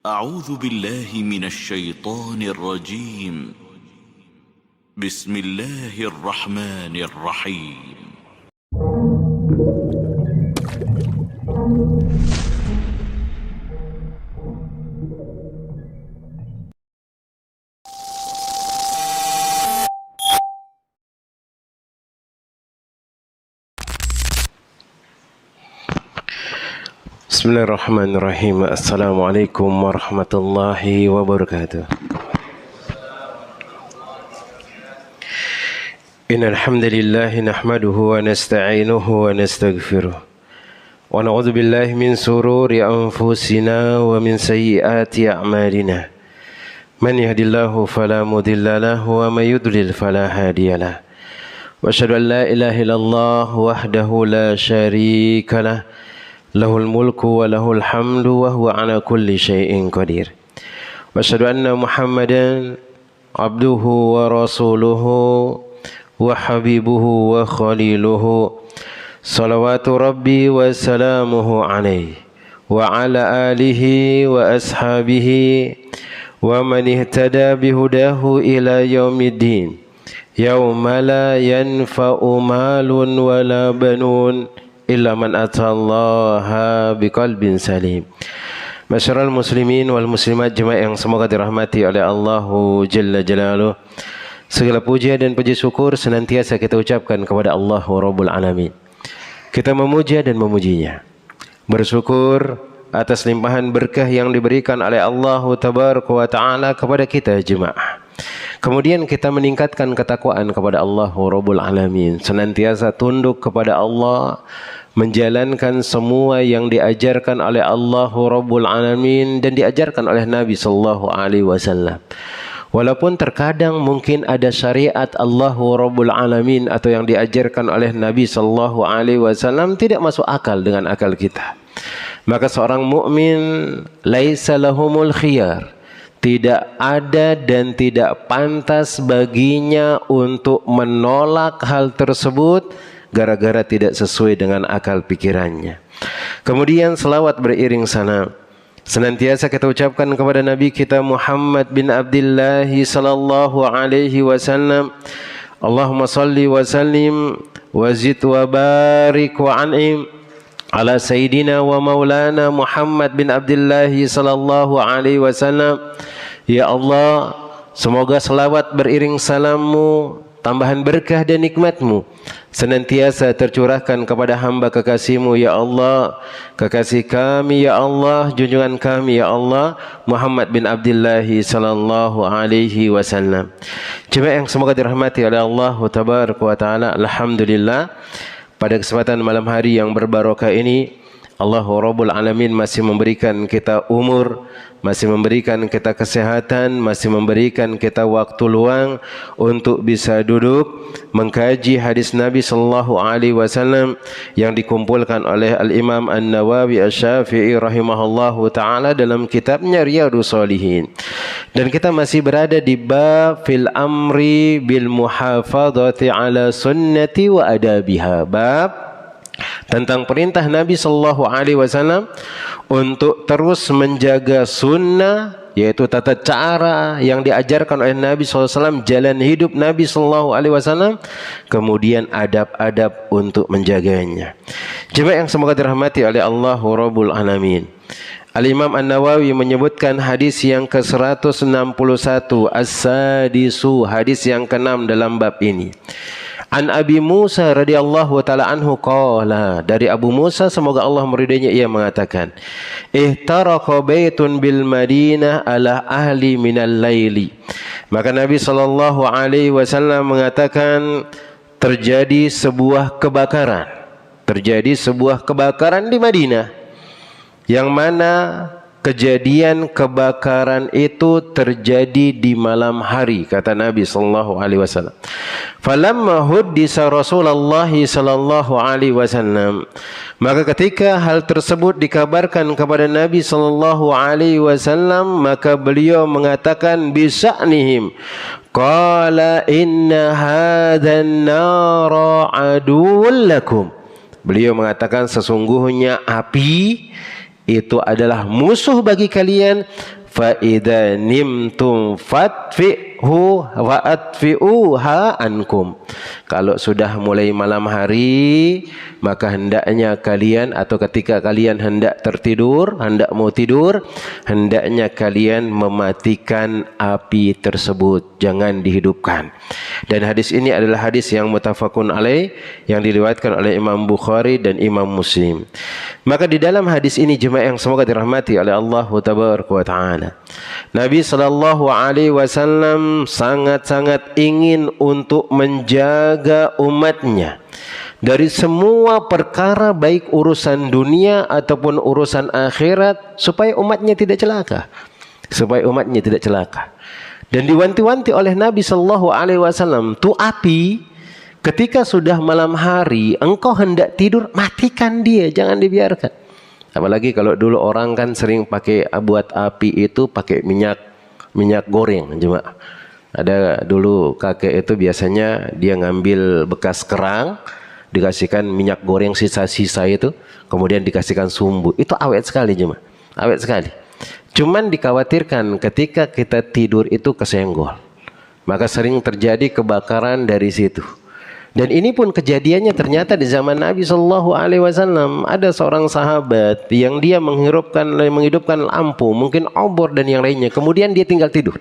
أعوذ بالله من الشيطان الرجيم. بسم الله الرحمن الرحيم. Bismillahirrahmanirrahim. Assalamualaikum warahmatullahi wabarakatuh. Innal hamdalillah nahmaduhu wa nasta'inuhu wa nastaghfiruh. Wa na'udzu billahi min sururi anfusina wa min sayyiati a'malina. Man yahdihillahu fala mudilla lahu wa may yudlil fala hadiyalah. Wa asyhadu an la ilaha illallah wahdahu la syarika lah. Lahul mulku wa lahul hamdu wa huwa ala kulli syai'in qadir. Wa asyhadu anna Muhammadan abduhu wa rasuluhu wa habibuhu wa khaliluhu. Salawatu rabbi wa salamuhu alaihi wa ala alihi wa ashabihi wa man ihtada bihudahu ila yaumiddin. Yauma la yanfa'u malun wa la banun illa man atallaha biqalbin salim. Masyarul muslimin wal muslimat jemaah yang semoga dirahmati oleh Allah Jalla Jalaluh. Segala puja dan puji syukur senantiasa kita ucapkan kepada Allah Rabbul Alamin. Kita memuja dan memujinya, bersyukur atas limpahan berkah yang diberikan oleh Allah Tabaraka wa Ta'ala kepada kita jemaah. Kemudian kita meningkatkan ketakwaan kepada Allah Rabbul Alamin, senantiasa tunduk kepada Allah, menjalankan semua yang diajarkan oleh Allah Rabbul Alamin dan diajarkan oleh Nabi sallallahu alaihi wasallam. Walaupun terkadang mungkin ada syariat Allah Rabbul Alamin atau yang diajarkan oleh Nabi sallallahu alaihi wasallam tidak masuk akal dengan akal kita, maka seorang mukmin laisa lahumul khiyar, tidak ada dan tidak pantas baginya untuk menolak hal tersebut gara-gara tidak sesuai dengan akal pikirannya. Kemudian selawat beriring sana senantiasa kita ucapkan kepada Nabi kita Muhammad bin Abdullah sallallahu alaihi wasallam. Allahumma salli wa sallim wa zid wa barik wa an'im ala sayyidina wa maulana Muhammad bin Abdullah sallallahu alaihi wasallam. Ya Allah, semoga selawat beriring salammu, tambahan berkah dan nikmatmu senantiasa tercurahkan kepada hamba kekasihmu ya Allah, kekasih kami ya Allah, junjungan kami ya Allah, Muhammad bin Abdullah sallallahu alaihi wasallam. Jemaah yang semoga dirahmati oleh Allah Tabaraka wa Ta'ala. Alhamdulillah, pada kesempatan malam hari yang berbarokah ini Allah Rabbul Alamin masih memberikan kita umur, masih memberikan kita kesehatan, masih memberikan kita waktu luang untuk bisa duduk mengkaji hadis Nabi sallallahu alaihi wasallam yang dikumpulkan oleh Al-Imam An-Nawawi Asy-Syafi'i rahimahullahu taala dalam kitabnya Riyadhus Shalihin. Dan kita masih berada di bab fil amri bil muhafadzati ala sunnati wa adabiha, bab tentang perintah Nabi sallallahu alaihi wasallam untuk terus menjaga sunnah, yaitu tata cara yang diajarkan oleh Nabi sallallahu alaihi wasallam, jalan hidup Nabi sallallahu alaihi wasallam, kemudian adab-adab untuk menjaganya. Jemaah yang semoga dirahmati oleh Allah Rabbul Alamin. Al-Imam An-Nawawi menyebutkan hadis yang ke-161, as-sadisu, hadis yang ke-6 dalam bab ini. An Abi Musa radhiyallahu taala anhu qala, dari Abu Musa semoga Allah meridainya, ia mengatakan, ihtaraqa baitun bil Madinah ala ahli minal laili. Maka Nabi sallallahu alaihi wasallam mengatakan terjadi sebuah kebakaran di Madinah, yang mana kejadian kebakaran itu terjadi di malam hari, kata Nabi sallallahu alaihi wasallam. Falamma huddisa Rasulullah sallallahu alaihi wasallam, maka ketika hal tersebut dikabarkan kepada Nabi sallallahu alaihi wasallam, maka beliau mengatakan bisa'nihim, qala inna hadzan nara aduwwun lakum. Beliau mengatakan sesungguhnya api itu adalah musuh bagi kalian. Fa idza nimtum fatfi'hu wa atfi'uha ankum. Kalau sudah mulai malam hari, maka hendaknya kalian, atau ketika kalian hendak tertidur, hendak mau tidur, hendaknya kalian mematikan api tersebut, jangan dihidupkan. Dan hadis ini adalah hadis yang muttafaqun alaih, yang diriwayatkan oleh Imam Bukhari dan Imam Muslim. Maka di dalam hadis ini, jemaah yang semoga dirahmati oleh Allah Tabaraka wa Ta'ala, Nabi sallallahu alaihi wasallam sangat-sangat ingin untuk menjaga umatnya dari semua perkara, baik urusan dunia ataupun urusan akhirat, supaya umatnya tidak celaka. Supaya umatnya tidak celaka. Dan diwanti-wanti oleh Nabi sallallahu alaihi wasallam, tu api ketika sudah malam hari engkau hendak tidur, matikan dia, jangan dibiarkan. Apalagi kalau dulu orang kan sering pakai buat api itu pakai minyak goreng, jemaah. Ada dulu kakek itu biasanya dia ngambil bekas kerang, dikasihkan minyak goreng sisa-sisa itu, kemudian dikasihkan sumbu. Itu awet sekali, jemaah. Awet sekali. Cuman dikhawatirkan ketika kita tidur itu kesenggol. Maka sering terjadi kebakaran dari situ. Dan ini pun kejadiannya ternyata di zaman Nabi sallallahu alaihi wasallam. Ada seorang sahabat yang dia menghidupkan lampu, mungkin obor dan yang lainnya. Kemudian dia tinggal tidur.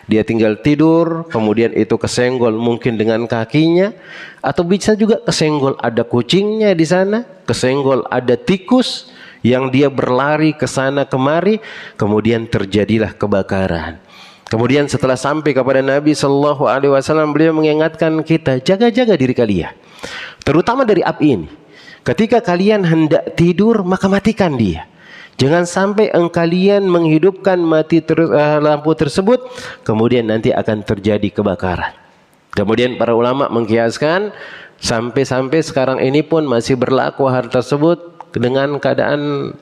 Dia tinggal tidur, kemudian itu kesenggol mungkin dengan kakinya, atau bisa juga kesenggol ada kucingnya di sana, kesenggol ada tikus yang dia berlari ke sana kemari, kemudian terjadilah kebakaran. Kemudian setelah sampai kepada Nabi sallallahu alaihi wasallam, beliau mengingatkan kita, jaga-jaga diri kalian, terutama dari api ini. Ketika kalian hendak tidur, maka matikan dia. Jangan sampai kalian menghidupkan lampu tersebut, kemudian nanti akan terjadi kebakaran. Kemudian para ulama mengkiaskan, sampai sekarang ini pun masih berlaku hal tersebut dengan keadaan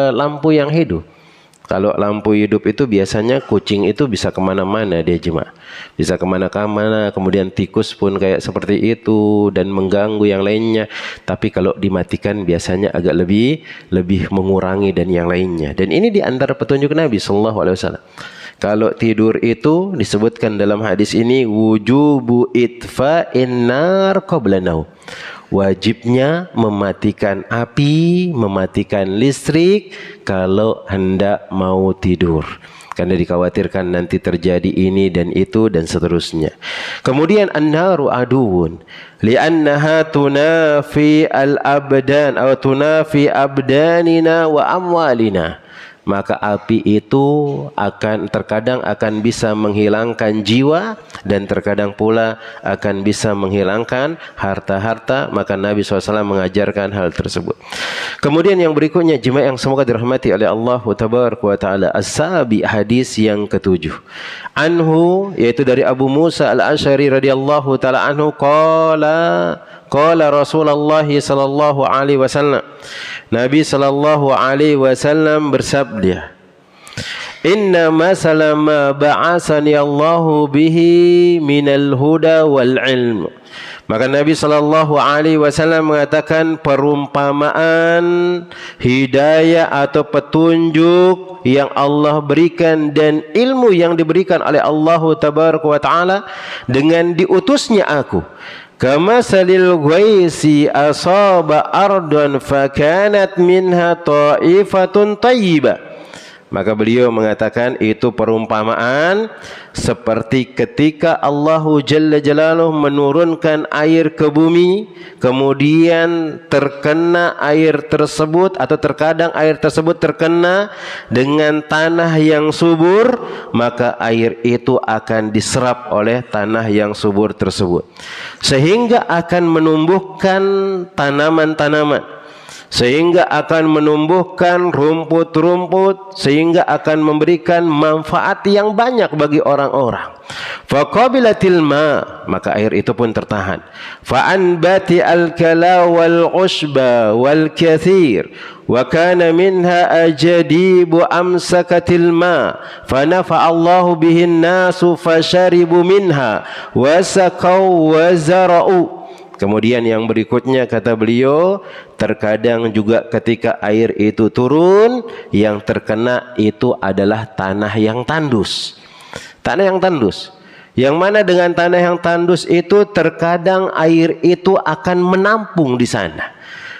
lampu yang hidup. Kalau lampu hidup itu biasanya kucing itu bisa kemana-mana dia, jemaah. Bisa kemana-mana, kemudian tikus pun kayak seperti itu dan mengganggu yang lainnya. Tapi kalau dimatikan biasanya agak lebih mengurangi dan yang lainnya. Dan ini di antara petunjuk Nabi sallallahu alaihi wasallam. Kalau tidur itu disebutkan dalam hadis ini, wujubu itfa'in nar qabla naum. Wajibnya mematikan api, mematikan listrik kalau hendak mau tidur. Karena dikhawatirkan nanti terjadi ini dan itu dan seterusnya. Kemudian an-naru aduun li'annaha tunafi al-abdan atau tunafi abdanina wa amwalina. Maka api itu terkadang akan bisa menghilangkan jiwa dan terkadang pula akan bisa menghilangkan harta-harta. Maka Nabi SAW mengajarkan hal tersebut. Kemudian yang berikutnya, jemaah yang semoga dirahmati oleh Allah Tabaraka wa Ta'ala, as-sabi, hadis yang ketujuh. Anhu, yaitu dari Abu Musa al-Asy'ari radhiyallahu ta'ala anhu, qala Rasulullah sallallahu alaihi wasallam, Nabi sallallahu alaihi wasallam bersabda, inna masala ma ba'asani Allahu bihi minal huda wal ilm. Maka Nabi sallallahu alaihi wasallam mengatakan, perumpamaan hidayah atau petunjuk yang Allah berikan dan ilmu yang diberikan oleh Allah Tabaraka wa Ta'ala dengan diutusnya aku, kama salil ghaisi asaba ardan fakanat minha ta'ifatun tayyibah. Maka beliau mengatakan itu perumpamaan seperti ketika Allah Jalla Jalaluhu menurunkan air ke bumi, kemudian terkena air tersebut atau terkadang air tersebut terkena dengan tanah yang subur, maka air itu akan diserap oleh tanah yang subur tersebut sehingga akan menumbuhkan tanaman-tanaman, sehingga akan menumbuhkan rumput-rumput, sehingga akan memberikan manfaat yang banyak bagi orang-orang. Faqabilatil ma, maka air itu pun tertahan. Fa'anbati al-kala wal ushba wal kathir wa kana minha ajadibu amsakatil ma fanafa Allahu bihin nasu fasharibu minha wa saqaw wa zara'u. Kemudian yang berikutnya kata beliau, terkadang juga ketika air itu turun, yang terkena itu adalah tanah yang tandus. Tanah yang tandus. Yang mana dengan tanah yang tandus itu terkadang air itu akan menampung di sana.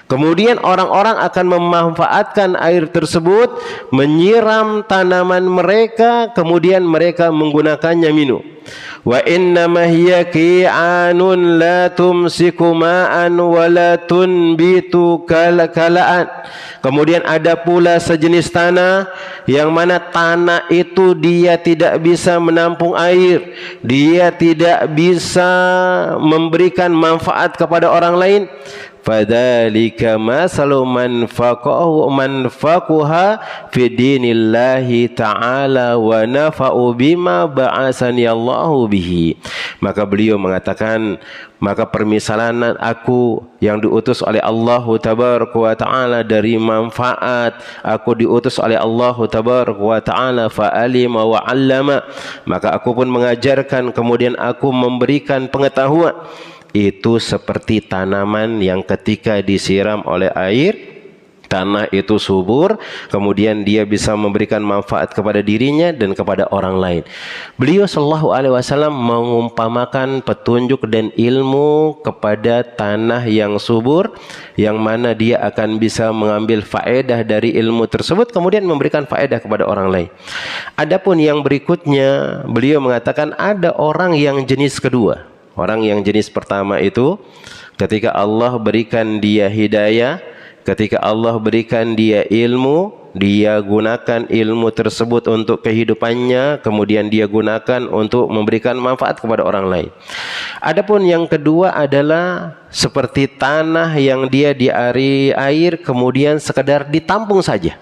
Kemudian orang-orang akan memanfaatkan air tersebut, menyiram tanaman mereka, kemudian mereka menggunakannya minum. Wa innama hiya qi'anun la tumsiku ma'an wa la tunbitu kalaan. Kemudian ada pula sejenis tanah yang mana tanah itu dia tidak bisa menampung air, dia tidak bisa memberikan manfaat kepada orang lain. Fadzalika masalu manfaquha fi dinillahi ta'ala wa nafa'u bima ba'asani Allahu bihi. Maka beliau mengatakan, maka permisalan aku yang diutus oleh Allah tabaraka wa ta'ala dari manfaat, aku diutus oleh Allah tabaraka wa ta'ala fa'alima wa 'allama, maka aku pun mengajarkan, kemudian aku memberikan pengetahuan. Itu seperti tanaman yang ketika disiram oleh air, tanah itu subur, kemudian dia bisa memberikan manfaat kepada dirinya dan kepada orang lain. Beliau sallallahu alaihi wasallam mengumpamakan petunjuk dan ilmu kepada tanah yang subur, yang mana dia akan bisa mengambil faedah dari ilmu tersebut, kemudian memberikan faedah kepada orang lain. Adapun yang berikutnya, beliau mengatakan ada orang yang jenis kedua. Orang yang jenis pertama itu ketika Allah berikan dia hidayah, ketika Allah berikan dia ilmu, dia gunakan ilmu tersebut untuk kehidupannya, kemudian dia gunakan untuk memberikan manfaat kepada orang lain. Adapun yang kedua adalah seperti tanah yang dia diari air, kemudian sekedar ditampung saja.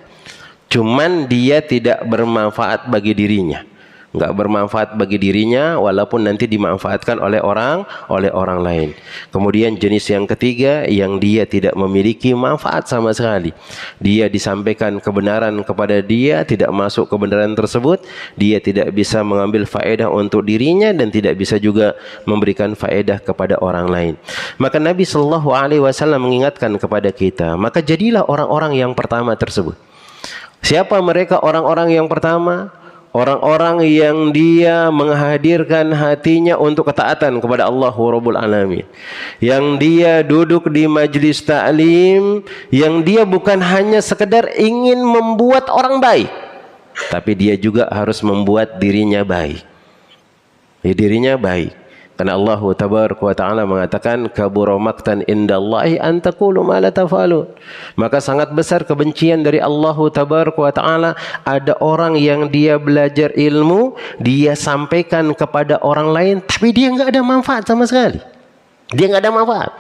Cuman dia tidak bermanfaat bagi dirinya. Enggak bermanfaat bagi dirinya, walaupun nanti dimanfaatkan oleh orang lain. Kemudian jenis yang ketiga, yang dia tidak memiliki manfaat sama sekali. Dia disampaikan kebenaran kepada dia, tidak masuk kebenaran tersebut, dia tidak bisa mengambil faedah untuk dirinya dan tidak bisa juga memberikan faedah kepada orang lain. Maka Nabi sallallahu alaihi wasallam mengingatkan kepada kita, maka jadilah orang-orang yang pertama tersebut. Siapa mereka orang-orang yang pertama? Orang-orang yang dia menghadirkan hatinya untuk ketaatan kepada Allah Rabbul Alamin. Yang dia duduk di majlis ta'lim, yang dia bukan hanya sekedar ingin membuat orang baik, tapi dia juga harus membuat dirinya baik. Dirinya baik. Karena Allah tabaraka wa ta'ala mengatakan, kabura maqtan indallahi an taqulu ma la taf'alun. Maka sangat besar kebencian dari Allah tabaraka wa ta'ala ada orang yang dia belajar ilmu, dia sampaikan kepada orang lain, tapi dia enggak ada manfaat sama sekali. Dia enggak ada manfaat.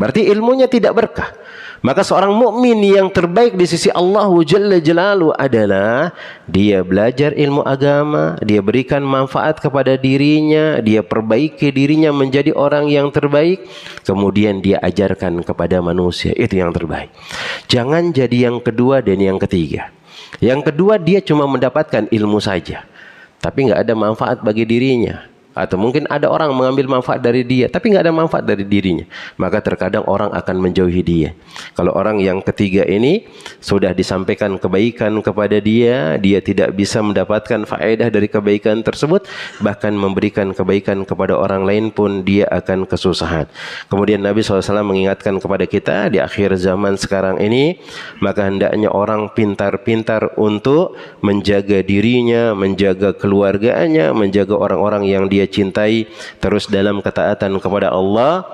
Berarti ilmunya tidak berkah. Maka seorang mukmin yang terbaik di sisi Allah Jalla Jalaluhu adalah dia belajar ilmu agama, dia berikan manfaat kepada dirinya, dia perbaiki dirinya menjadi orang yang terbaik, kemudian dia ajarkan kepada manusia. Itu yang terbaik. Jangan jadi yang kedua dan yang ketiga. Yang kedua dia cuma mendapatkan ilmu saja, tapi nggak ada manfaat bagi dirinya. Atau mungkin ada orang mengambil manfaat dari dia, tapi nggak ada manfaat dari dirinya. Maka terkadang orang akan menjauhi dia. Kalau orang yang ketiga ini sudah disampaikan kebaikan kepada dia, dia tidak bisa mendapatkan faedah dari kebaikan tersebut, bahkan memberikan kebaikan kepada orang lain pun dia akan kesusahan. Kemudian Nabi SAW mengingatkan kepada kita di akhir zaman sekarang ini, maka hendaknya orang pintar-pintar untuk menjaga dirinya, menjaga keluarganya, menjaga orang-orang yang dia cintai terus dalam ketaatan kepada Allah.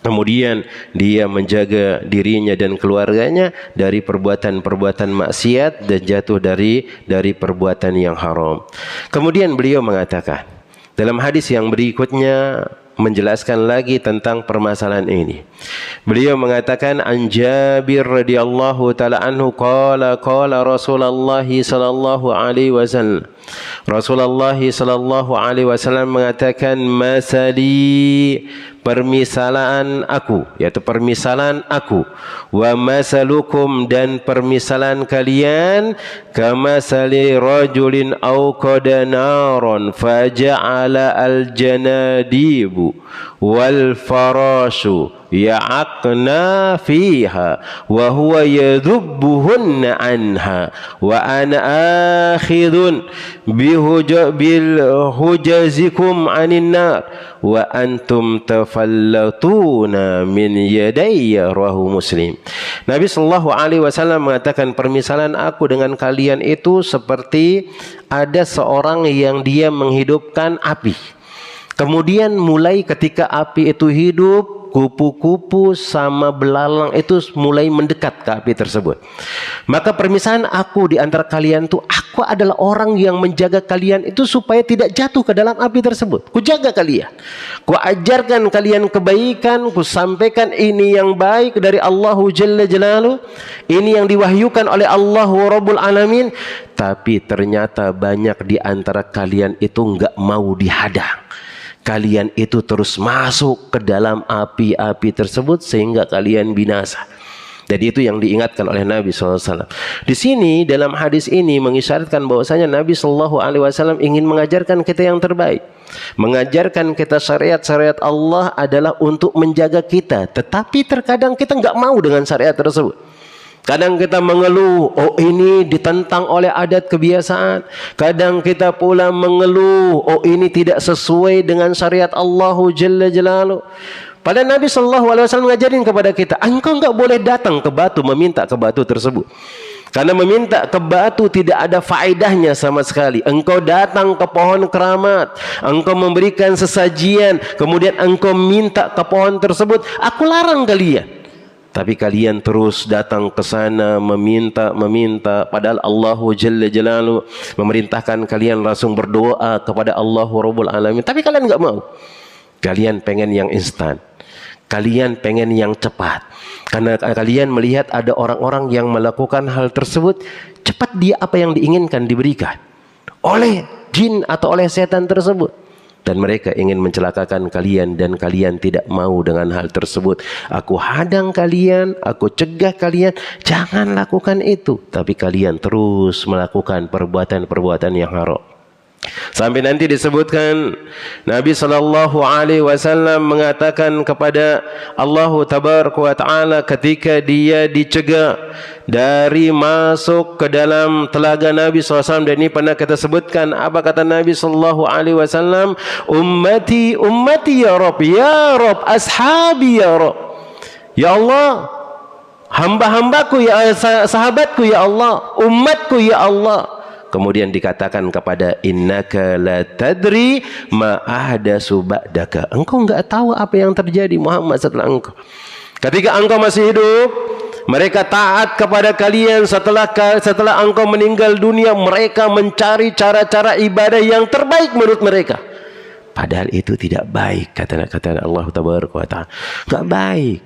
Kemudian dia menjaga dirinya dan keluarganya dari perbuatan-perbuatan maksiat dan jatuh dari perbuatan yang haram. Kemudian beliau mengatakan dalam hadis yang berikutnya menjelaskan lagi tentang permasalahan ini. Beliau mengatakan an Jabir radhiyallahu taala anhu qala Rasulullah sallallahu alaihi wasallam. Rasulullah sallallahu alaihi wasallam mengatakan masali, permisalan aku, yaitu permisalan aku, wa masalukum, dan permisalan kalian, kamasali rajulin awqada naron faja'ala al-janadibu wal farashu ya'aqna fiha wa huwa yadhubbuhunna anha wa ana akhidun bil hujazikum anin nar wa antum tafallatuna min yadayya, rawahu Muslim. Nabi sallallahu alaihi wasallam mengatakan, permisalan aku dengan kalian itu seperti ada seorang yang dia menghidupkan api. Kemudian mulai ketika api itu hidup, kupu-kupu sama belalang itu mulai mendekat ke api tersebut. Maka permisalan aku di antara kalian itu, aku adalah orang yang menjaga kalian itu supaya tidak jatuh ke dalam api tersebut. Ku jaga kalian, ku ajarkan kalian kebaikan, ku sampaikan ini yang baik dari Allah Jalla Jalaluhu, ini yang diwahyukan oleh Allah Rabbul Alamin. Tapi ternyata banyak di antara kalian itu enggak mau dihadang. Kalian itu terus masuk ke dalam api-api tersebut sehingga kalian binasa. Jadi itu yang diingatkan oleh Nabi SAW. Di sini dalam hadis ini mengisyaratkan bahwasanya Nabi SAW ingin mengajarkan kita yang terbaik. Mengajarkan kita syariat-syariat Allah adalah untuk menjaga kita. Tetapi terkadang kita nggak mau dengan syariat tersebut. Kadang kita mengeluh, oh ini ditentang oleh adat kebiasaan. Kadang kita pula mengeluh, oh ini tidak sesuai dengan syariat Allah Jalla Jalaluhu. Padahal Nabi SAW mengajarin kepada kita, engkau enggak boleh datang ke batu meminta ke batu tersebut. Karena meminta ke batu tidak ada faedahnya sama sekali. Engkau datang ke pohon keramat, engkau memberikan sesajian, kemudian engkau minta ke pohon tersebut, aku larang kalian. Tapi kalian terus datang ke sana meminta, padahal Allah Jalla Jalaluhu memerintahkan kalian langsung berdoa kepada Allah Rabbul Alamin. Tapi kalian enggak mau. Kalian pengen yang instan. Kalian pengen yang cepat. Karena kalian melihat ada orang-orang yang melakukan hal tersebut, cepat dia apa yang diinginkan diberikan oleh jin atau oleh setan tersebut. Dan mereka ingin mencelakakan kalian dan kalian tidak mau dengan hal tersebut. Aku hadang kalian, aku cegah kalian, jangan lakukan itu. Tapi kalian terus melakukan perbuatan-perbuatan yang haram. Sampai nanti disebutkan Nabi SAW mengatakan kepada Allah Tabaraka wa Ta'ala ketika dia dicegah dari masuk ke dalam telaga Nabi SAW, dan ini pernah kita sebutkan apa kata Nabi SAW, ummati ummati ya Rabb, ashabi ya Rabb. Ya Allah, hamba-hambaku ya, sahabatku ya Allah, umatku ya Allah. Kemudian dikatakan kepada, innaka la tadri ma ahdatsu ba'daka. Engkau enggak tahu apa yang terjadi Muhammad setelah engkau. Ketika engkau masih hidup, mereka taat kepada kalian. Setelah engkau meninggal dunia, mereka mencari cara-cara ibadah yang terbaik menurut mereka. Padahal itu tidak baik, kata Allah Tabaraka wa Ta'ala. Enggak baik.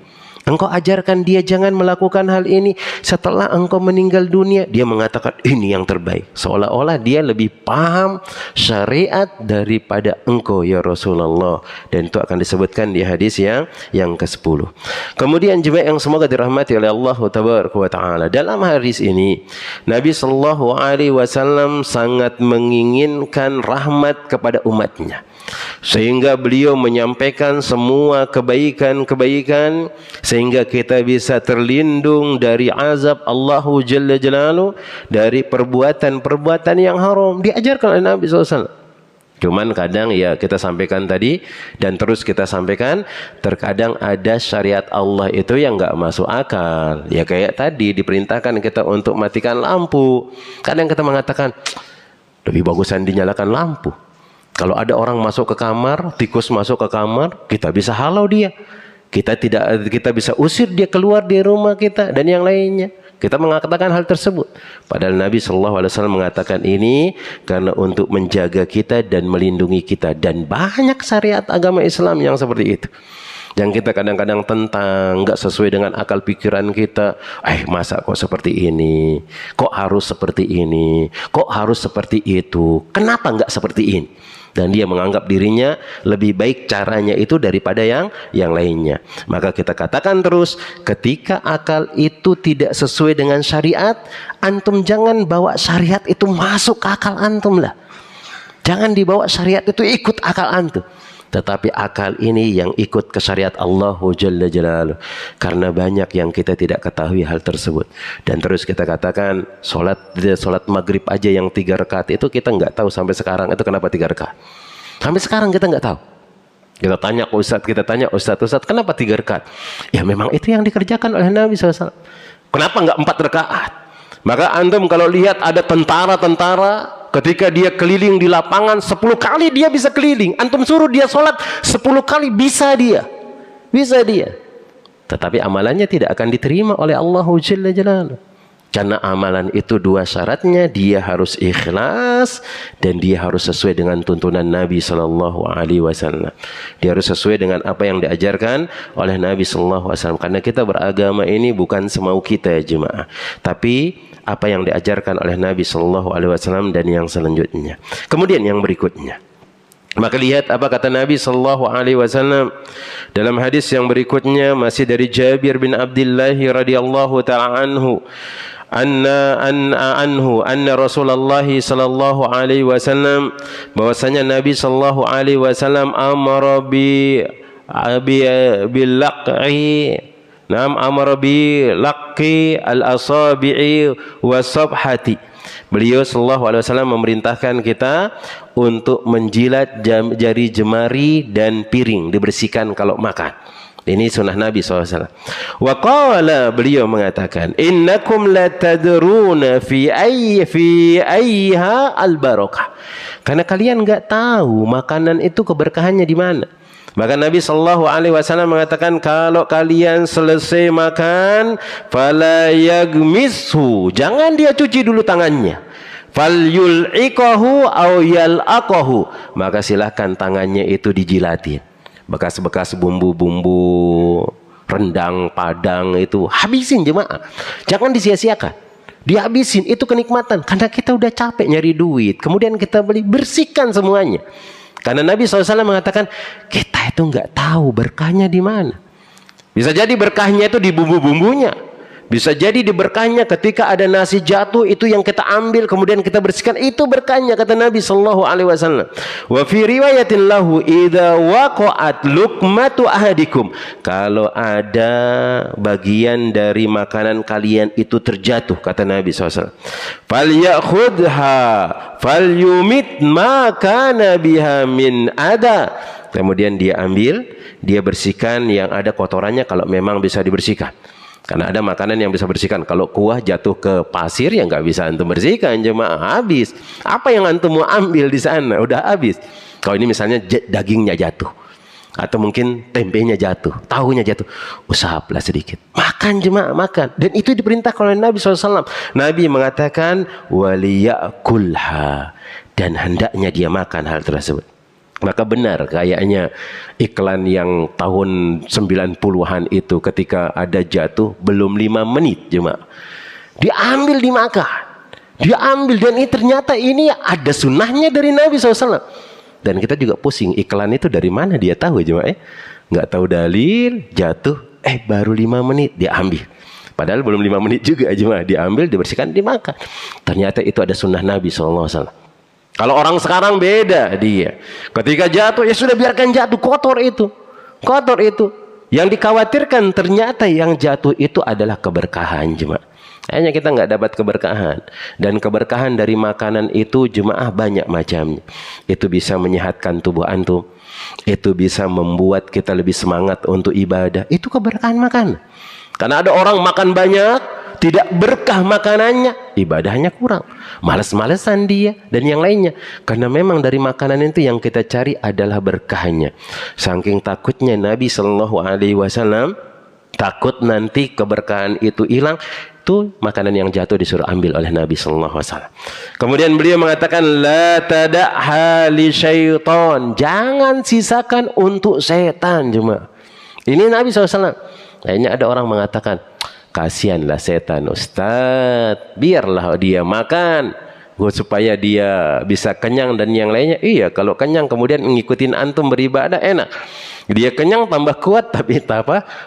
Engkau ajarkan dia jangan melakukan hal ini. Setelah engkau meninggal dunia, dia mengatakan ini yang terbaik. Seolah-olah dia lebih paham syariat daripada engkau ya Rasulullah. Dan itu akan disebutkan di hadis yang ke-10. Kemudian jemaah yang semoga dirahmati oleh Allah Tabaraka wa Ta'ala, dalam hadis ini Nabi SAW sangat menginginkan rahmat kepada umatnya, sehingga beliau menyampaikan semua kebaikan-kebaikan sehingga kita bisa terlindung dari azab Allah Jalla Jalaluhu, dari perbuatan-perbuatan yang haram diajarkan oleh Nabi SAW. Cuman kadang ya kita sampaikan tadi dan terus kita sampaikan, terkadang ada syariat Allah itu yang enggak masuk akal. Ya kayak tadi diperintahkan kita untuk matikan lampu. Kadang kita mengatakan lebih bagusan dinyalakan lampu. Kalau ada orang masuk ke kamar, tikus masuk ke kamar, kita bisa halau dia. Kita bisa usir dia keluar dari rumah kita dan yang lainnya. Kita mengatakan hal tersebut. Padahal Nabi SAW mengatakan ini karena untuk menjaga kita dan melindungi kita. Dan banyak syariat agama Islam yang seperti itu. Yang kita kadang-kadang tentang, enggak sesuai dengan akal pikiran kita. Masa kok seperti ini? Kok harus seperti ini? Kok harus seperti itu? Kenapa enggak seperti ini? Dan dia menganggap dirinya lebih baik caranya itu daripada yang lainnya. Maka kita katakan terus, ketika akal itu tidak sesuai dengan syariat, antum jangan bawa syariat itu masuk ke akal antum lah. Jangan dibawa syariat itu ikut akal antum. Tetapi akal ini yang ikut ke syariat Allah Jalla Jalaluh. Karena banyak yang kita tidak ketahui hal tersebut. Dan terus kita katakan solat maghrib aja yang 3 rakaat itu kita nggak tahu sampai sekarang itu kenapa 3 rakaat. Sampai sekarang kita nggak tahu. Kita tanya ke Ustadz, kenapa 3 rakaat? Ya memang itu yang dikerjakan oleh Nabi SAW. Kenapa nggak 4 rakaat? Maka antum kalau lihat ada tentara ketika dia keliling di lapangan 10 kali dia bisa keliling. Antum suruh dia sholat 10 kali bisa dia. Tetapi amalannya tidak akan diterima oleh Allah Jalla Jalaluh. Karena amalan itu 2 syaratnya, dia harus ikhlas dan dia harus sesuai dengan tuntunan Nabi Sallallahu Alaihi Wasallam. Dia harus sesuai dengan apa yang diajarkan oleh Nabi Sallallahu Alaihi Wasallam. Karena kita beragama ini bukan semau kita ya jemaah, tapi apa yang diajarkan oleh Nabi Sallallahu Alaihi Wasallam dan yang selanjutnya. Kemudian yang berikutnya, maka lihat apa kata Nabi Sallallahu Alaihi Wasallam dalam hadis yang berikutnya, masih dari Jabir bin Abdullah radhiyallahu taala anhu, anna Rasulullah sallallahu alaihi wasallam, bahwasanya Nabi sallallahu alaihi wasallam amara amara bi laqi al-asabi'i wasabhati. Beliau sallallahu alaihi wasallam memerintahkan kita untuk menjilat jari jemari dan piring, dibersihkan kalau makan. Ini sunnah Nabi SAW. Wa qala, beliau mengatakan, innakum latadruna fi ayyiha al-barakah. Karena kalian enggak tahu makanan itu keberkahannya di mana. Maka Nabi sallallahu alaihi wasallam mengatakan, kalau kalian selesai makan, fala yagmisu, jangan dia cuci dulu tangannya. Falyul'iqahu aw yal'aqahu, maka silahkan tangannya itu dijilatin. Bekas-bekas bumbu-bumbu rendang padang itu habisin jemaah, jangan disia-siakan, dihabisin, itu kenikmatan. Karena kita udah capek nyari duit, kemudian kita beli, bersihkan semuanya. Karena Nabi SAW mengatakan kita itu nggak tahu berkahnya di mana. Bisa jadi berkahnya itu di bumbu-bumbunya. Bisa jadi di berkahnya ketika ada nasi jatuh, itu yang kita ambil kemudian kita bersihkan, itu berkahnya kata Nabi sallallahu alaihi wasallam. Wa fi riwayatin lahu idza waqa'at luqmatu ahadikum, kalau ada bagian dari makanan kalian itu terjatuh kata Nabi SAW, falyakhudha falyumit ma kana biha min ada, kemudian dia ambil, dia bersihkan yang ada kotorannya kalau memang bisa dibersihkan. Karena ada makanan yang bisa bersihkan. Kalau kuah jatuh ke pasir ya nggak bisa antum bersihkan jemaah, habis. Apa yang antum mau ambil di sana udah habis. Kalau ini misalnya dagingnya jatuh, atau mungkin tempenya jatuh, tahunya jatuh, usaplah sedikit, makan jemaah, makan. Dan itu diperintahkan oleh Nabi SAW. Nabi mengatakan waliyakulha, dan hendaknya dia makan hal tersebut. Maka benar kayaknya iklan yang tahun 90-an itu, ketika ada jatuh belum 5 menit jemaah, diambil dimakan, diambil. Dan ini ternyata ini ada sunnahnya dari Nabi SAW. Dan kita juga pusing, iklan itu dari mana dia tahu jemaah, nggak tahu dalil, jatuh, baru 5 menit diambil. Padahal belum 5 menit juga jemaah, diambil, dibersihkan, dimakan. Ternyata itu ada sunnah Nabi SAW. Kalau orang sekarang beda dia. Ketika jatuh, ya sudah biarkan jatuh, kotor itu. Kotor itu. Yang dikhawatirkan ternyata yang jatuh itu adalah keberkahan jemaah. Hanya kita nggak dapat keberkahan. Dan keberkahan dari makanan itu jemaah banyak macamnya. Itu bisa menyehatkan tubuh antum. Itu bisa membuat kita lebih semangat untuk ibadah. Itu keberkahan makan. Karena ada orang makan banyak, tidak berkah makanannya, ibadahnya kurang, malas-malesan dia dan yang lainnya. Karena memang dari makanan itu yang kita cari adalah berkahnya. Saking takutnya Nabi Sallallahu Alaihi Wasallam, takut nanti keberkahan itu hilang, itu makanan yang jatuh disuruh ambil oleh Nabi Sallallahu Alaihi Wasallam. Kemudian beliau mengatakan la tada'ha li syaitan, jangan sisakan untuk setan cuma. Ini Nabi SAW. Kayaknya ada orang mengatakan, kasihanlah setan Ustadz, biarlah dia makan supaya dia bisa kenyang dan yang lainnya. Iya, kalau kenyang kemudian ngikutin antum beribadah enak. Dia kenyang tambah kuat, tapi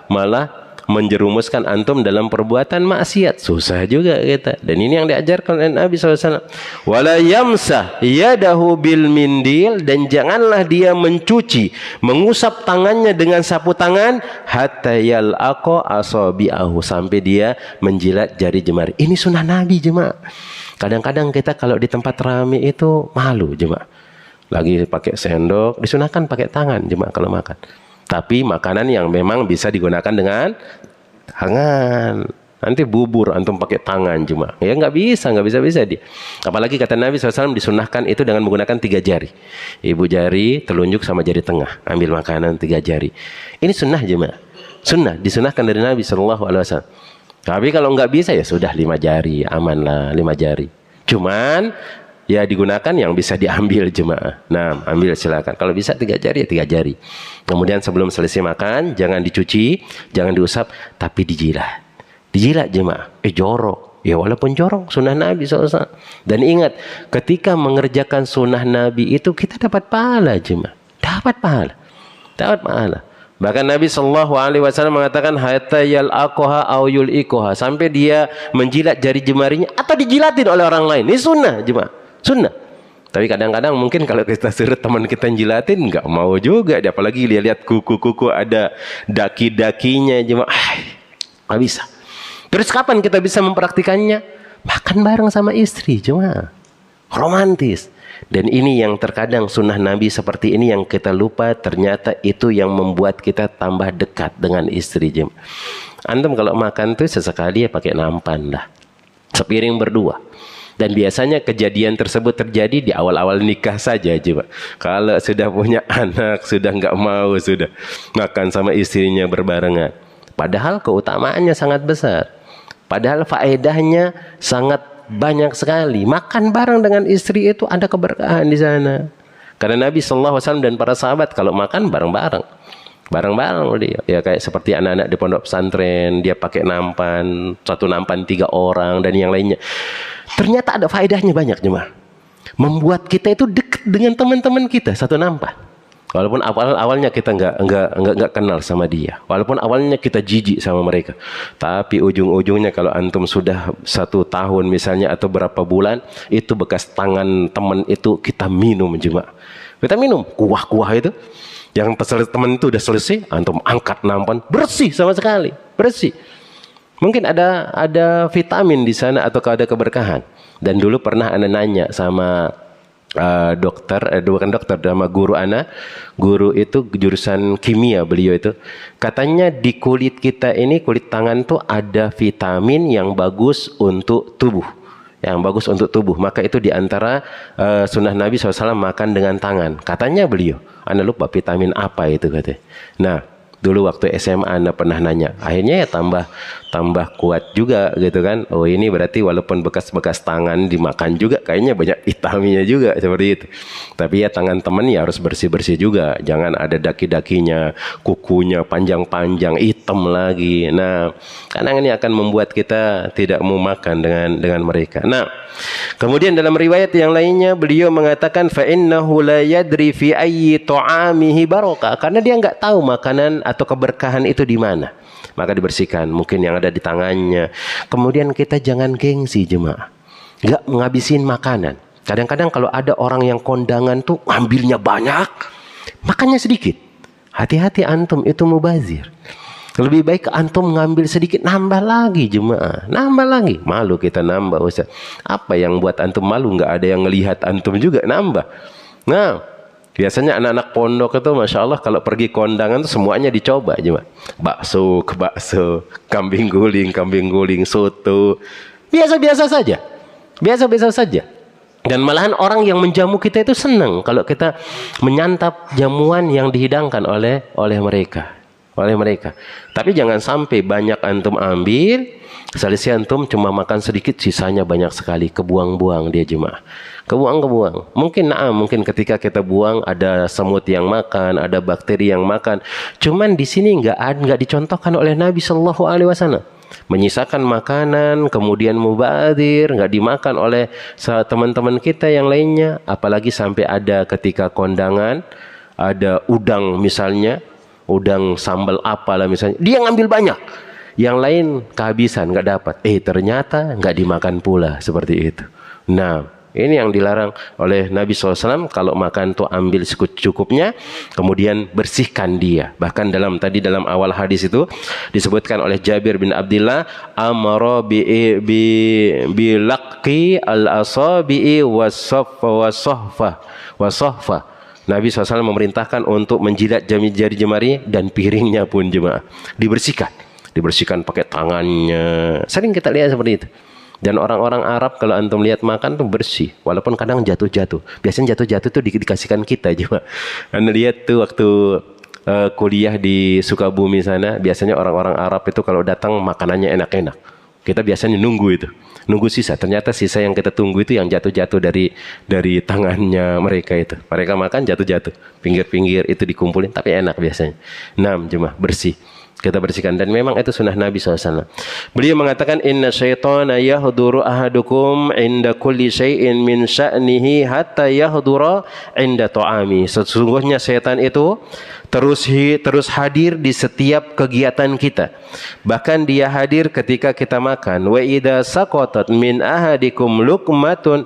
malah menjerumuskan antum dalam perbuatan maksiat. Susah juga kita. Dan ini yang diajarkan oleh Nabi SAW. Wala yamsah yadahu bil mindil, dan janganlah dia mencuci, mengusap tangannya dengan sapu tangan hatta yal'aqa asabi'ahu, sampai dia menjilat jari jemari. Ini sunnah Nabi jemaah. Kadang-kadang kita kalau di tempat ramai itu malu jemaah. Lagi pakai sendok, disunahkan pakai tangan jemaah kalau makan. Tapi makanan yang memang bisa digunakan dengan tangan. Nanti bubur antum pakai tangan cuma. Ya nggak bisa dia. Apalagi kata Nabi SAW disunahkan itu dengan menggunakan 3 jari. Ibu jari, telunjuk sama jari tengah. Ambil makanan 3 jari. Ini sunnah jemaah. Sunnah, disunahkan dari Nabi SAW. Tapi kalau nggak bisa ya sudah 5 jari. Aman lah 5 jari. Cuman ya digunakan yang bisa diambil jemaah. Nah, ambil silakan. Kalau bisa 3 jari ya 3 jari. Kemudian sebelum selesai makan, jangan dicuci, jangan diusap, tapi dijilat. Dijilat jemaah. Jorok. Ya walaupun jorok, sunnah Nabi SAW. Dan ingat, ketika mengerjakan sunnah Nabi itu kita dapat pahala jemaah. Dapat pahala. Dapat pahala. Bahkan Nabi SAW mengatakan hatta yal'aqaha aw yul'iqaha, sampai dia menjilat jari jemarinya atau dijilatin oleh orang lain. Ini sunnah jemaah. Sunnah. Tapi kadang-kadang mungkin kalau kita suruh teman kita jilatin nggak mau juga. Apalagi dia lihat kuku-kuku ada daki-dakinya jemaah. Nggak bisa. Terus kapan kita bisa mempraktikannya? Makan bareng sama istri jemaah. Romantis. Dan ini yang terkadang sunnah Nabi seperti ini yang kita lupa, ternyata itu yang membuat kita tambah dekat dengan istri jemaah. Antum kalau makan tuh sesekali ya pakai nampan lah. Sepiring berdua. Dan biasanya kejadian tersebut terjadi di awal-awal nikah saja coba. Kalau sudah punya anak, sudah nggak mau, sudah makan sama istrinya berbarengan. Padahal keutamaannya sangat besar. Padahal faedahnya sangat banyak sekali. Makan bareng dengan istri itu ada keberkahan di sana. Karena Nabi SAW dan para sahabat kalau makan bareng-bareng. Bareng-bareng dia. Ya kayak seperti anak-anak di pondok pesantren, dia pakai nampan, 1 nampan 3 orang dan yang lainnya. Ternyata ada faedahnya banyak jemaah. Membuat kita itu dekat dengan teman-teman kita 1 nampan. Walaupun awalnya kita nggak kenal sama dia. Walaupun awalnya kita jijik sama mereka. Tapi ujung-ujungnya kalau antum sudah 1 tahun misalnya atau berapa bulan, itu bekas tangan teman itu kita minum jemaah. Kita minum kuah-kuah itu. Yang teman itu udah selesai, antum angkat nampan, bersih sama sekali, bersih. Mungkin ada vitamin di sana atau ada keberkahan. Dan dulu pernah ana nanya sama bukan dokter, sama guru ana. Guru itu jurusan kimia beliau itu. Katanya di kulit kita ini, kulit tangan tuh ada vitamin yang bagus untuk tubuh. Yang bagus untuk tubuh. Maka itu diantara sunnah Nabi SAW makan dengan tangan. Katanya beliau. Anda lupa vitamin apa itu katanya. Nah, dulu waktu SMA Anda pernah nanya. Akhirnya ya tambah kuat juga gitu kan. Oh ini berarti walaupun bekas-bekas tangan dimakan juga kayaknya banyak vitaminnya juga seperti itu. Tapi ya tangan teman ya harus bersih-bersih juga. Jangan ada daki-dakinya, kukunya panjang-panjang, hitam lagi. Nah, kadang ini akan membuat kita tidak mau makan dengan mereka. Nah, kemudian dalam riwayat yang lainnya beliau mengatakan fa innahu la yadri fi ayyi ta'amihi barakah, karena dia enggak tahu makanan atau keberkahan itu di mana. Maka dibersihkan mungkin yang ada di tangannya. Kemudian kita jangan gengsi jemaah. Enggak menghabisin makanan. Kadang-kadang kalau ada orang yang kondangan tuh ambilnya banyak, makannya sedikit. Hati-hati antum itu mubazir. Lebih baik antum ngambil sedikit, nambah lagi jemaah, nambah lagi. Malu kita nambah Ustaz. Apa yang buat antum malu? Nggak ada yang ngelihat antum juga nambah. Nah, biasanya anak-anak pondok itu Masya Allah kalau pergi kondangan itu semuanya dicoba jemaah. Bakso ke bakso, kambing guling, soto. Biasa-biasa saja. Biasa-biasa saja. Dan malahan orang yang menjamu kita itu senang kalau kita menyantap jamuan yang dihidangkan oleh mereka. Tapi jangan sampai banyak antum ambil, selesai antum cuma makan sedikit, sisanya banyak sekali, kebuang-buang dia jemaah. Kebuang. Mungkin ketika kita buang ada semut yang makan, ada bakteri yang makan. Cuman di sini enggak dicontohkan oleh Nabi sallallahu alaihi wasallam. Menyisakan makanan, kemudian mubadzir, enggak dimakan oleh teman-teman kita yang lainnya, apalagi sampai ada ketika kondangan ada udang misalnya, udang sambal apalah misalnya, dia ngambil banyak. yang lain kehabisan, nggak dapat. Ternyata nggak dimakan pula, seperti itu. Nah, ini yang dilarang oleh Nabi SAW. Kalau makan tuh ambil secukupnya, kemudian bersihkan dia. Bahkan dalam awal hadis itu disebutkan oleh Jabir bin Abdullah, amara bi laqi al-asabi'i was-sohfa. Nabi SAW memerintahkan untuk menjilat jari jemari dan piringnya pun jemaah dibersihkan pakai tangannya. Sering kita lihat seperti itu. Dan orang-orang Arab kalau antum lihat makan tuh bersih, walaupun kadang jatuh-jatuh. Biasanya jatuh-jatuh tuh dikasihkan kita juga. Anda lihat tuh waktu kuliah di Sukabumi sana, biasanya orang-orang Arab itu kalau datang makanannya enak-enak. Kita biasanya nunggu sisa. Ternyata sisa yang kita tunggu itu yang jatuh-jatuh dari tangannya mereka itu. Mereka makan jatuh-jatuh, pinggir-pinggir itu dikumpulin, tapi enak biasanya. 6 jemaah bersih. Kita bersihkan, dan memang itu sunnah Nabi SAW. Beliau mengatakan, inna syaitana yahduru ahadukum inda kulli syai'in min sya'nihi hatta yahdura inda ta'ami. Sesungguhnya syaitan itu terus hadir di setiap kegiatan kita. Bahkan dia hadir ketika kita makan. Wa idza saqatat min ahadikum luqmatu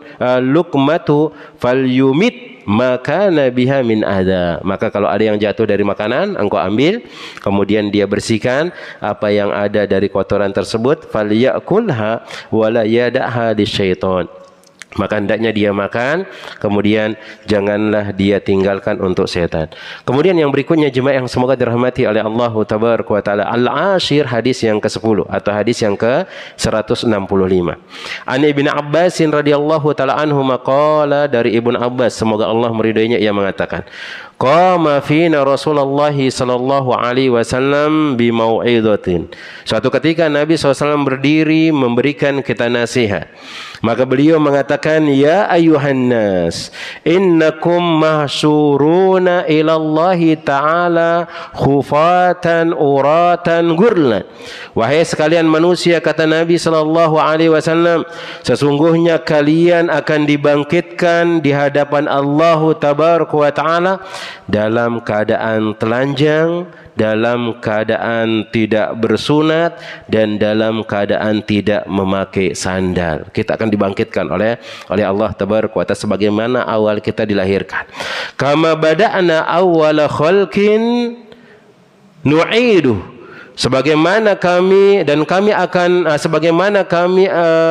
falyumit maka nabiha min ada. Maka kalau ada yang jatuh dari makanan, engkau ambil, kemudian dia bersihkan apa yang ada dari kotoran tersebut, falyakulha wala yada'ha lisyaitan. Maka hendaknya dia makan, kemudian janganlah dia tinggalkan untuk setan. Kemudian yang berikutnya jemaah yang semoga dirahmati oleh Allah Tabaraka wa Ta'ala, Al-Ashir, hadis yang ke-10 atau hadis yang ke-165. An Ibnu Abbas radhiyallahu ta'ala anhu maqala, dari Ibnu Abbas semoga Allah meridainya, ia mengatakan, qama fina Rasulullah sallallahu alaihi wasallam bi mau'izatin. Suatu ketika Nabi SAW berdiri memberikan kita nasihat. Maka beliau mengatakan, ya ayuhan nas, innakum mahsyuruna ilallahi ta'ala khufatan uratan gurlan. Wahai sekalian manusia, kata Nabi sallallahu alaihi wasallam, sesungguhnya kalian akan dibangkitkan di hadapan Allah Tabaraka wa Ta'ala dalam keadaan telanjang, dalam keadaan tidak bersunat, dan dalam keadaan tidak memakai sandal. Kita akan dibangkitkan oleh Allah Tabaraka wa Ta'ala sebagaimana awal kita dilahirkan. Kama bada'na awwala khalqin nu'iduh. Sebagaimana kami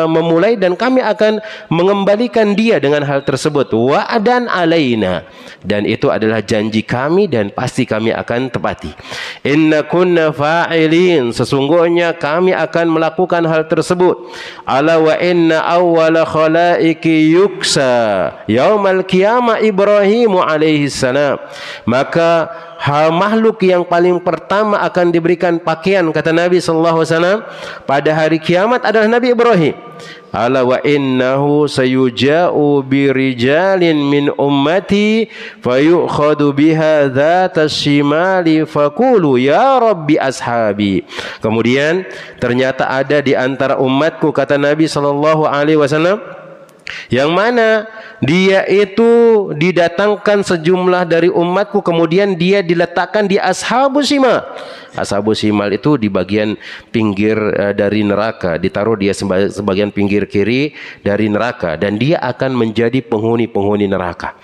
memulai dan kami akan mengembalikan dia dengan hal tersebut. Wa'adan alaina, dan itu adalah janji kami dan pasti kami akan tepati. Inna kunna fa'ilin, sesungguhnya kami akan melakukan hal tersebut. Ala wa inna awwala khalaiki yuksa yaumal qiyamah Ibrahim alaihi salam. Maka makhluk yang paling pertama akan diberikan pakaian, kata Nabi sallallahu alaihi wasallam, pada hari kiamat adalah Nabi Ibrahim. Ala wa innahu sayuja'u birijalin min ummati fayukhadu biha dhatas shimali faqulu ya rabbi ashabi. Kemudian ternyata ada di antara umatku, kata Nabi sallallahu alaihi wasallam, yang mana dia itu didatangkan sejumlah dari umatku, kemudian dia diletakkan di ashabus shimal. Ashabus shimal itu di bagian pinggir dari neraka, ditaruh dia sebagian pinggir kiri dari neraka, dan dia akan menjadi penghuni neraka.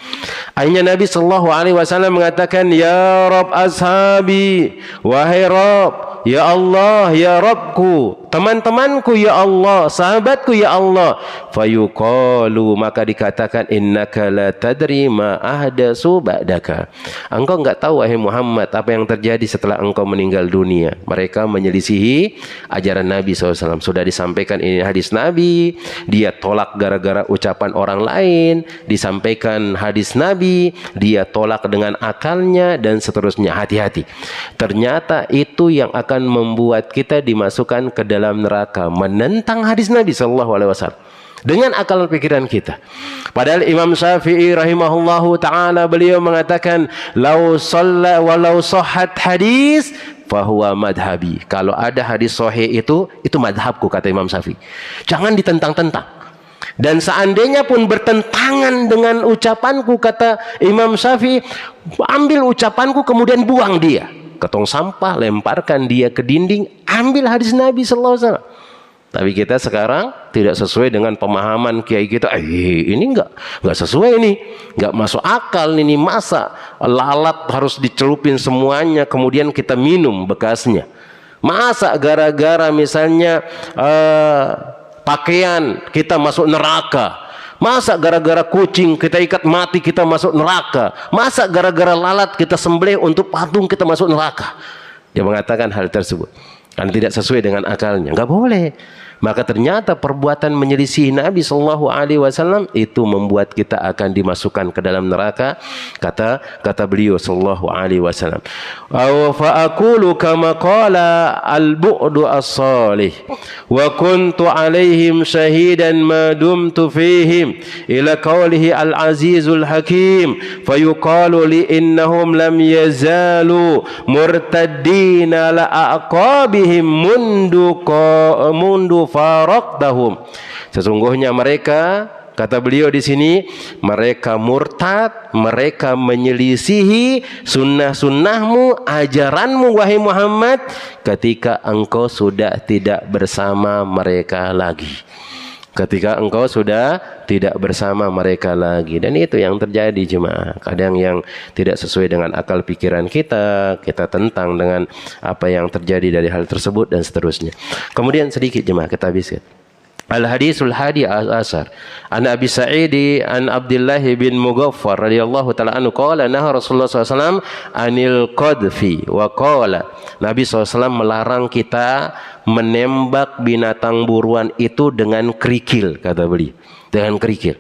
Akhirnya Nabi sallallahu alaihi wasallam mengatakan, ya Rabb ashabi, wahai Rabb, ya Allah, ya Rabbku, teman-temanku ya Allah, sahabatku ya Allah. Fayuqalu, maka dikatakan, innaka la tadri ma ahdasu ba'daka. Engkau enggak tahu wahai Muhammad apa yang terjadi setelah engkau meninggal dunia. Mereka menyelisihi ajaran Nabi SAW. Sudah disampaikan ini hadis Nabi, dia tolak gara-gara ucapan orang lain. Disampaikan hadis Nabi, dia tolak dengan akalnya, dan seterusnya. Hati-hati, ternyata itu yang akan membuat kita dimasukkan ke dalam neraka, menentang hadis Nabi SAW dengan akal pikiran kita. Padahal Imam Syafi'i rahimahullahu ta'ala, beliau mengatakan, lau shalla walau sahhat hadis fahuwa madhabi. Kalau ada hadis sahih itu madhabku, kata Imam Syafi'i. Jangan ditentang-tentang. Dan seandainya pun bertentangan dengan ucapanku, kata Imam Syafi'i, ambil ucapanku kemudian buang dia. ke tong sampah, lemparkan dia ke dinding, ambil hadis Nabi sallallahu alaihi wasallam. Tapi kita sekarang tidak sesuai dengan pemahaman kiai kita. Ini enggak sesuai nih, enggak masuk akal ini. Masa lalat harus dicelupin semuanya kemudian kita minum bekasnya? Masa gara-gara misalnya pakaian kita masuk neraka? Masa gara-gara kucing kita ikat mati kita masuk neraka? Masa gara-gara lalat kita sembelih untuk patung kita masuk neraka? Dia mengatakan hal tersebut kan tidak sesuai dengan akalnya, nggak boleh. Maka ternyata perbuatan menyelisih Nabi Shallallahu Alaihi Wasallam itu membuat kita akan dimasukkan ke dalam neraka. Kata beliau Shallallahu Alaihi Wasallam, fa aqulu kama qala al-bu'du as-salih wa kuntu alaihim shahidan ma dumtu fihim ila qawlihi al-azizul hakim fayuqalu li innahum lam yazalu murtaddina la aqabihim mundu faraqtahum. Sesungguhnya mereka, kata beliau di sini, mereka murtad, mereka menyelisihi sunnah-sunnahmu, ajaranmu wahai Muhammad, ketika engkau sudah tidak bersama mereka lagi. Ketika engkau sudah tidak bersama mereka lagi. Dan itu yang terjadi jemaah. Kadang yang tidak sesuai dengan akal pikiran kita tentang dengan apa yang terjadi dari hal tersebut dan seterusnya. Kemudian sedikit jemaah kita habiskan. Al-hadisul hadi asar an Abi Sa'id an Abdullah bin Mughaffar radhiyallahu taala anhu qala naha Rasulullah SAW anil qadfi wa qala Nabi SAW melarang kita menembak binatang buruan itu dengan kerikil, kata beliau, dengan kerikil.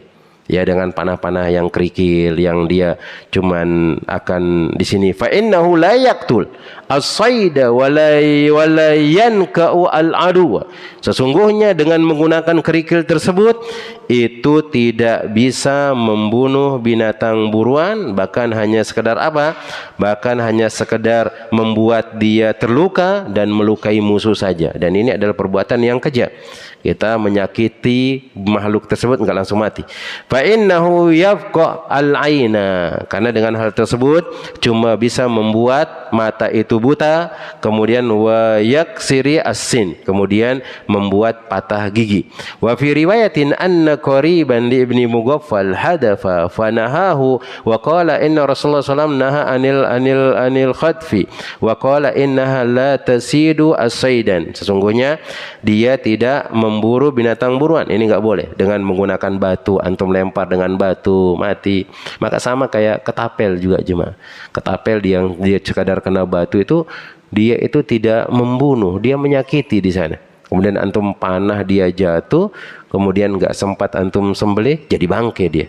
Ya, dengan panah-panah yang kerikil yang dia cuman akan di sini fa innahu la yaqtul as-sayda wa la yanka'u al-aduwa. Sesungguhnya dengan menggunakan kerikil tersebut itu tidak bisa membunuh binatang buruan, bahkan hanya sekedar apa? Bahkan hanya sekedar membuat dia terluka dan melukai musuh saja. Dan ini adalah perbuatan yang kejam. Kita menyakiti makhluk tersebut enggak langsung mati. Fa innahu yafqa al-aina, karena dengan hal tersebut cuma bisa membuat mata itu buta, kemudian wa yaksiri as-sin, kemudian membuat patah gigi. Wa fi riwayatin anna qariban li ibni Mughaffal hadafa fanahahu wa qala inna Rasulullah sallallahu alaihi wasallam naha anil khadfi wa qala innaha la tasidu as-saidan. Sesungguhnya dia tidak memburu binatang buruan. Ini enggak boleh dengan menggunakan batu. Antum lempar dengan batu mati. Maka sama kayak ketapel juga jemaah. Ketapel yang dia sekadar kena batu itu, dia itu tidak membunuh, dia menyakiti di sana. Kemudian antum panah dia jatuh, kemudian enggak sempat antum sembelih, jadi bangke dia.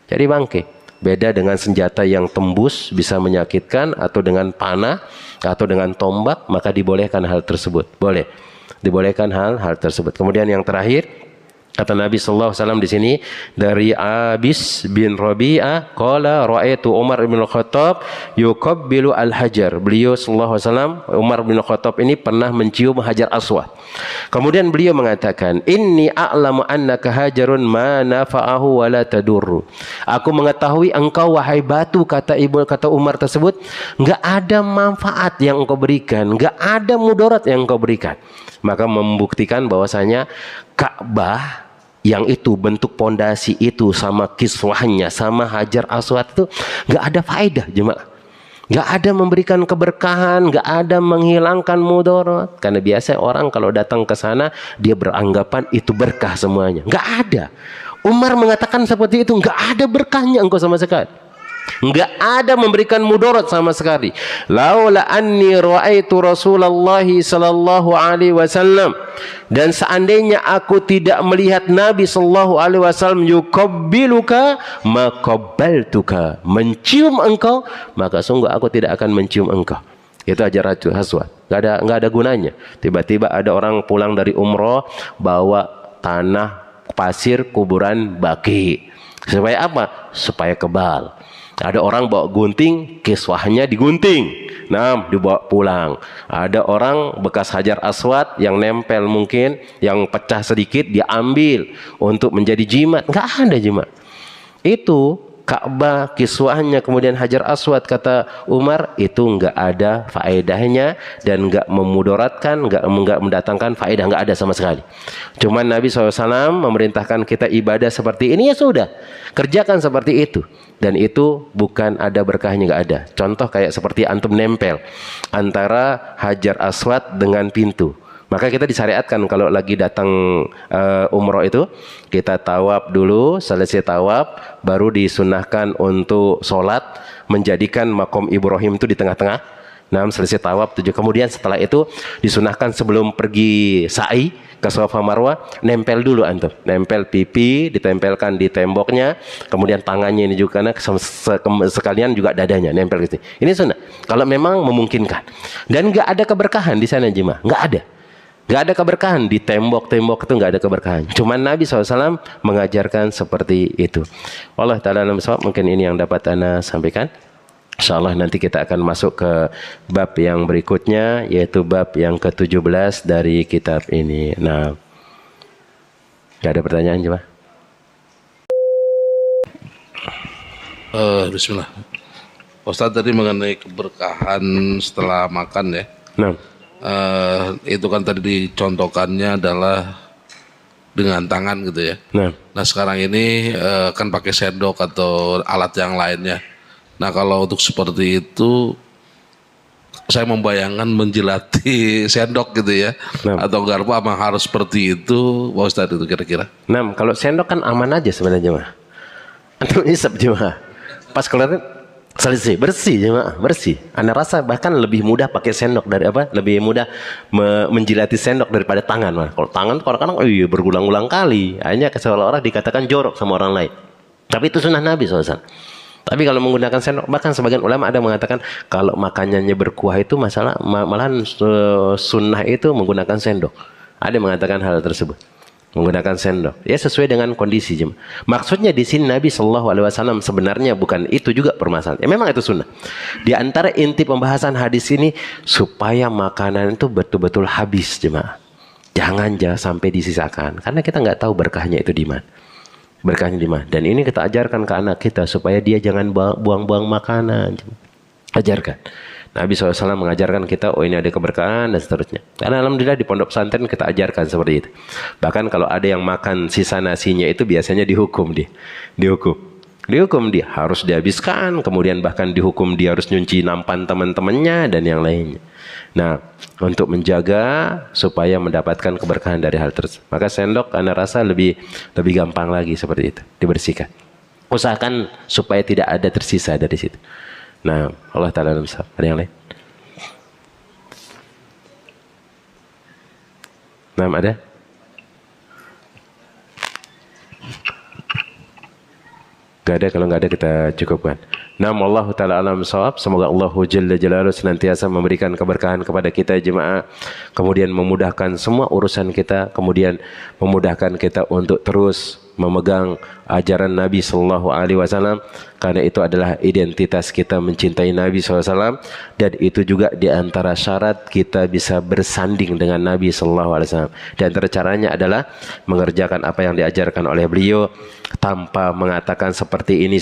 Jadi bangke. Beda dengan senjata yang tembus bisa menyakitkan, atau dengan panah atau dengan tombak, maka dibolehkan hal tersebut. Boleh. Dibolehkan hal tersebut. Kemudian yang terakhir, kata Nabi sallallahu alaihi wasallam di sini dari Abis bin Rabi'ah, qala ra'aitu Umar bin Khattab yuqabbilu al-hajar. Beliau sallallahu alaihi wasallam, Umar bin Khattab ini pernah mencium Hajar Aswad. Kemudian beliau mengatakan, inni a'lamu annaka hajarun ma nafa'ahu wa la tadurru. Aku mengetahui engkau wahai batu, kata Umar tersebut, enggak ada manfaat yang engkau berikan, enggak ada mudarat yang engkau berikan. Maka membuktikan bahwasanya Ka'bah yang itu bentuk pondasi itu sama kiswahnya sama Hajar Aswad itu nggak ada faedah jemaah, nggak ada memberikan keberkahan, nggak ada menghilangkan mudarat. Karena biasa orang kalau datang ke sana dia beranggapan itu berkah semuanya. Nggak ada. Umar mengatakan seperti itu, nggak ada berkahnya engkau sama sekali. Enggak ada memberikan mudarat sama sekali. Laula anni ra'aitu Rasulullah sallallahu alaihi wasallam, dan seandainya aku tidak melihat Nabi sallallahu alaihi wasallam yuqabbiluka ma qabbaltuka, mencium engkau, maka sungguh aku tidak akan mencium engkau. Itu Hajar Aswad. Enggak ada gunanya. Tiba-tiba ada orang pulang dari umroh bawa tanah pasir kuburan Baqi. Supaya apa? Supaya kebal. Ada orang bawa gunting, kiswahnya digunting, nah dibawa pulang. Ada orang bekas Hajar Aswad yang nempel mungkin, yang pecah sedikit, dia ambil untuk menjadi jimat. Enggak ada jimat. Itu Ka'bah, kiswahnya, kemudian Hajar Aswad, kata Umar, itu enggak ada faedahnya dan enggak memudaratkan, enggak mendatangkan faedah, enggak ada sama sekali. Cuman Nabi SAW memerintahkan kita ibadah seperti ini, ya sudah, kerjakan seperti itu. Dan itu bukan ada berkahnya, enggak ada. Contoh kayak seperti antum nempel antara Hajar Aswad dengan pintu. Maka kita disyariatkan kalau lagi datang umroh itu, kita tawaf dulu, selesai tawaf, baru disunahkan untuk sholat, menjadikan makom Ibrahim itu di tengah-tengah. Nah, selesai tawaf tujuh. Kemudian setelah itu disunahkan sebelum pergi sa'i ke Safa Marwah, nempel dulu antum. Nempel pipi, ditempelkan di temboknya, kemudian tangannya ini juga, sekalian juga dadanya, nempel gitu. Ini sunnah. Kalau memang memungkinkan. Dan nggak ada keberkahan di sana jemaah, nggak ada. Gak ada keberkahan di tembok-tembok itu, gak ada keberkahan. Cuman Nabi SAW mengajarkan seperti itu. Allah Ta'ala alam shawab, mungkin ini yang dapat Anda sampaikan. InsyaAllah nanti kita akan masuk ke bab yang berikutnya, yaitu bab yang ke-17 dari kitab ini. Nah, gak ada pertanyaan coba? Bismillah. Ustaz tadi mengenai keberkahan setelah makan ya. Nah. Itu kan tadi dicontohkannya adalah dengan tangan gitu ya. Nah sekarang ini kan pakai sendok atau alat yang lainnya. Nah kalau untuk seperti itu, saya membayangkan menjilati sendok gitu ya, atau garpu, apa harus seperti itu, Pak Ustadz itu kira-kira? Nah kalau sendok kan aman aja sebenarnya mah. Atau isap cuma pas keluar selesai, bersih jemaah, bersih. Anda rasa bahkan lebih mudah pakai sendok dari apa? Lebih mudah menjilati sendok daripada tangan, mah. Kalau tangan kadang-kadang berulang-ulang kali, hanya seolah-olah dikatakan jorok sama orang lain. Tapi itu sunnah Nabi SAW. Tapi kalau menggunakan sendok, bahkan sebagian ulama ada mengatakan kalau makanannya berkuah itu malahan sunnah itu menggunakan sendok. Ada mengatakan hal tersebut. Menggunakan sendok, ya sesuai dengan kondisi jemaah. Maksudnya di sini Nabi SAW sebenarnya bukan itu juga permasalahan. Ya memang itu sunnah. Di antara inti pembahasan hadis ini supaya makanan itu betul-betul habis jemaah. Jangan sampai disisakan, karena kita nggak tahu berkahnya itu di mana. Berkahnya di mana. Dan ini kita ajarkan ke anak kita supaya dia jangan buang-buang makanan. Ajarkan. Nabi SAW mengajarkan kita, oh ini ada keberkahan dan seterusnya. Karena alhamdulillah di pondok pesantren kita ajarkan seperti itu. Bahkan kalau ada yang makan sisa nasinya itu biasanya dihukum dia. Dihukum dia, harus dihabiskan. Kemudian bahkan dihukum dia harus nyuci nampan teman-temannya dan yang lainnya. Nah, untuk menjaga supaya mendapatkan keberkahan dari hal tersebut. Maka sendok Anda rasa lebih gampang lagi seperti itu, dibersihkan. Usahakan supaya tidak ada tersisa dari situ. Nah, Allah Ta'ala ada yang lain? Nah, ada? Gak ada, kalau nggak ada kita cukupkan. Nah, Allah Ta'ala alam shawab. Semoga Allah Jalla Jalaluhu senantiasa memberikan keberkahan kepada kita jemaah. Kemudian memudahkan semua urusan kita. Kemudian memudahkan kita untuk terus memegang ajaran Nabi Sallallahu Alaihi Wasallam, karena itu adalah identitas kita mencintai Nabi SAW, dan itu juga diantara syarat kita bisa bersanding dengan Nabi Sallallahu Alaihi Wasallam. Dan caranya adalah mengerjakan apa yang diajarkan oleh beliau tanpa mengatakan seperti ini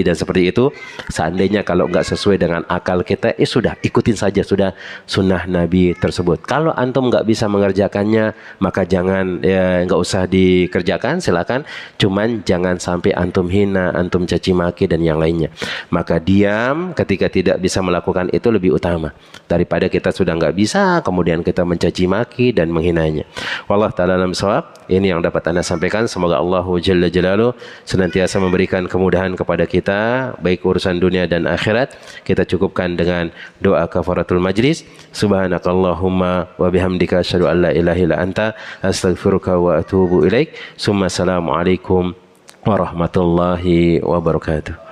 dan seperti itu. Seandainya kalau nggak sesuai dengan akal kita, sudah ikutin saja, sudah sunnah Nabi tersebut. Kalau antum nggak bisa mengerjakannya, maka jangan, nggak usah dikerjakan, silakan. Cuman jangan sampai antum hina, antum caci maki dan yang lainnya. Maka diam ketika tidak bisa melakukan itu lebih utama daripada kita sudah nggak bisa kemudian kita mencaci maki dan menghinanya. Wallahu ta'ala alam shawab. Ini yang dapat Anda sampaikan. Semoga Allah Jalla Jalaluhu senantiasa memberikan kemudahan kepada kita, baik urusan dunia dan akhirat. Kita cukupkan dengan doa kafaratul majlis. Subhanakallahumma wa bihamdika asyhadu an la ilaha illa anta astaghfiruka wa atubu ilaik. Summa assalamualaikum warahmatullahi wabarakatuh.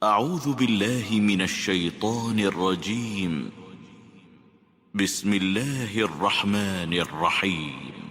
أعوذ بالله من الشيطان الرجيم. بسم الله الرحمن الرحيم.